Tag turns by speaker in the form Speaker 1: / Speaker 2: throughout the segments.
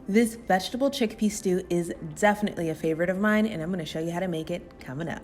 Speaker 1: This vegetable chickpea stew is definitely a favorite of mine, and I'm going to show you how to make it coming up.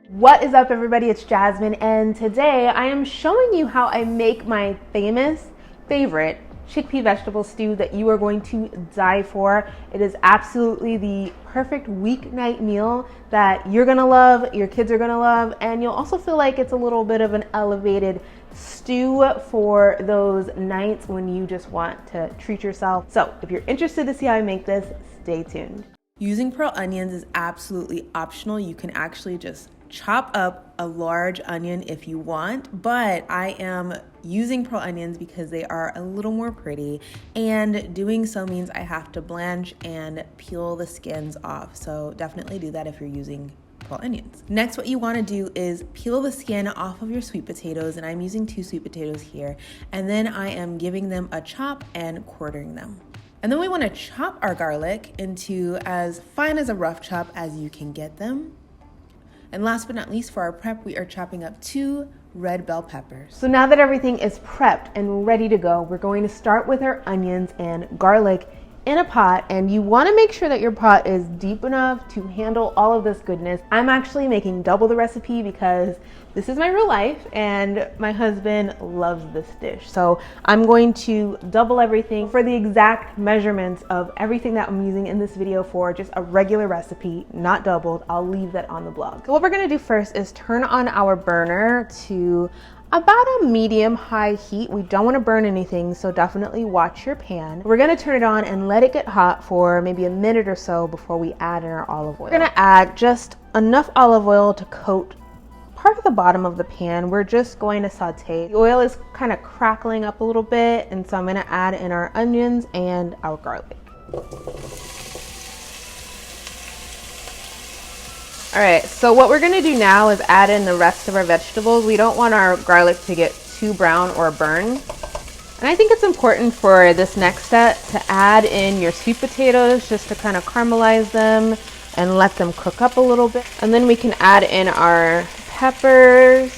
Speaker 2: What is up, everybody? It's Jasmine, and today I am showing you how I make my favorite chickpea vegetable stew that you are going to die for. It is absolutely the perfect weeknight meal that you're gonna love, your kids are gonna love, and you'll also feel like it's a little bit of an elevated stew for those nights when you just want to treat yourself. So if you're interested to see how I make this, stay tuned.
Speaker 1: Using pearl onions is absolutely optional. You can actually just chop up a large onion if you want, but I am using pearl onions because they are a little more pretty, and doing so means I have to blanch and peel the skins off. So definitely do that if you're using pearl onions. Next, what you want to do is peel the skin off of your sweet potatoes, and I'm using 2 sweet potatoes here, and then I am giving them a chop and quartering them. And then we want to chop our garlic into as fine as a rough chop as you can get them. And last but not least, for our prep, we are chopping up 2 red bell peppers.
Speaker 2: So now that everything is prepped and ready to go, we're going to start with our onions and garlic in a pot, and you want to make sure that your pot is deep enough to handle all of this goodness. I'm actually making double the recipe because this is my real life and my husband loves this dish. So I'm going to double everything for the exact measurements of everything that I'm using in this video for just a regular recipe, not doubled. I'll leave that on the blog. So what we're gonna do first is turn on our burner to about a medium-high heat. We don't want to burn anything, so definitely watch your pan. We're going to turn it on and let it get hot for maybe a minute or so before we add in our olive oil. We're going to add just enough olive oil to coat part of the bottom of the pan. We're just going to saute. The oil is kind of crackling up a little bit, and so I'm going to add in our onions and our garlic. All right, so what we're gonna do now is add in the rest of our vegetables. We don't want our garlic to get too brown or burn. And I think it's important for this next step to add in your sweet potatoes just to kind of caramelize them and let them cook up a little bit. And then we can add in our peppers.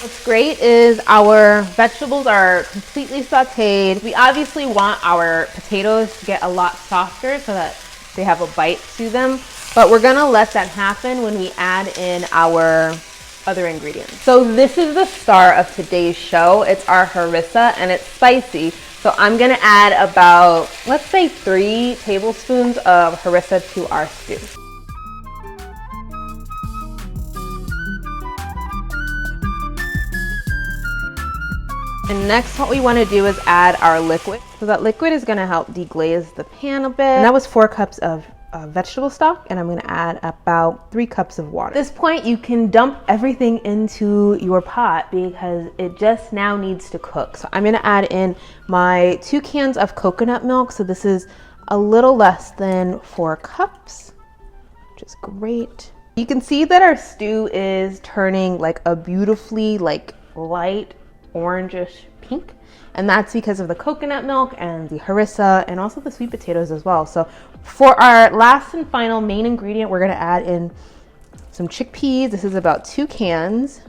Speaker 2: What's great is our vegetables are completely sauteed. We obviously want our potatoes to get a lot softer so that they have a bite to them, but we're gonna let that happen when we add in our other ingredients. So this is the star of today's show. It's our harissa, and it's spicy. So I'm gonna add about, let's say 3 tablespoons of harissa to our stew. And next, what we want to do is add our liquid. So that liquid is going to help deglaze the pan a bit. And that was 4 cups of vegetable stock, and I'm going to add about 3 cups of water. At this point, you can dump everything into your pot because it just now needs to cook. So I'm going to add in my 2 cans of coconut milk. So this is a little less than 4 cups, which is great. You can see that our stew is turning like a beautifully light orangish pink, and that's because of the coconut milk and the harissa and also the sweet potatoes as well. So for our last and final main ingredient, we're going to add in some chickpeas. This is about 2 cans,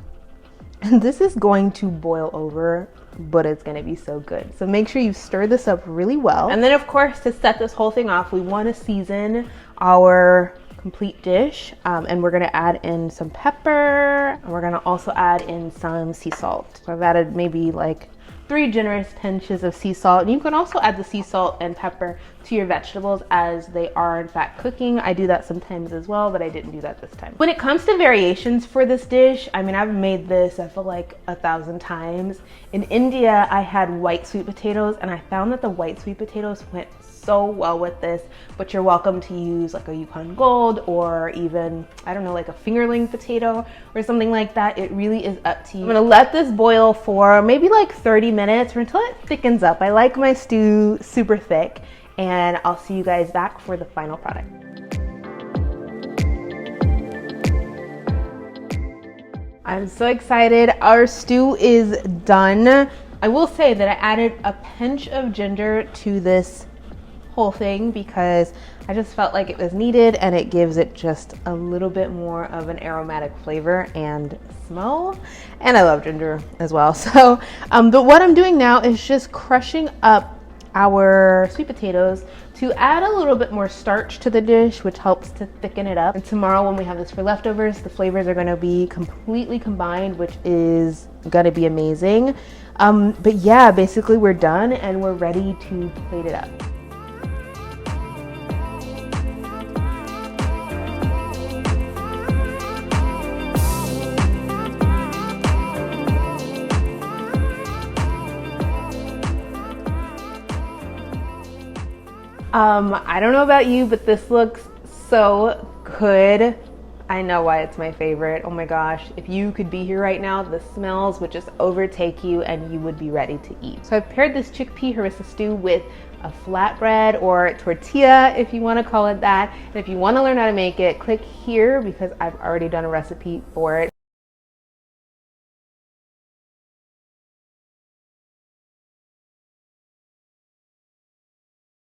Speaker 2: and this is going to boil over, but it's going to be so good. So make sure you stir this up really well. And then of course, to set this whole thing off, we want to season our complete dish, and we're gonna add in some pepper, and we're gonna also add in some sea salt. So I've added maybe like 3 generous pinches of sea salt. And you can also add the sea salt and pepper to your vegetables as they are in fact cooking. I do that sometimes as well, but I didn't do that this time. When it comes to variations for this dish, I mean, I've made this, I feel like 1,000 times. In India, I had white sweet potatoes, and I found that the white sweet potatoes went so well with this, but you're welcome to use like a Yukon Gold or even, I don't know, like a fingerling potato or something like that. It really is up to you. I'm gonna let this boil for maybe like 30 minutes or until it thickens up. I like my stew super thick, and I'll see you guys back for the final product. I'm so excited. Our stew is done. I will say that I added a pinch of ginger to this whole thing because I just felt like it was needed, and it gives it just a little bit more of an aromatic flavor and smell. And I love ginger as well. So, but what I'm doing now is just crushing up our sweet potatoes to add a little bit more starch to the dish, which helps to thicken it up. And tomorrow when we have this for leftovers, the flavors are gonna be completely combined, which is gonna be amazing. But yeah, basically we're done and we're ready to plate it up. I don't know about you, but this looks so good. I know why it's my favorite. Oh my gosh, if you could be here right now, the smells would just overtake you and you would be ready to eat. So I've paired this chickpea harissa stew with a flatbread or tortilla, if you want to call it that. And if you want to learn how to make it, click here because I've already done a recipe for it.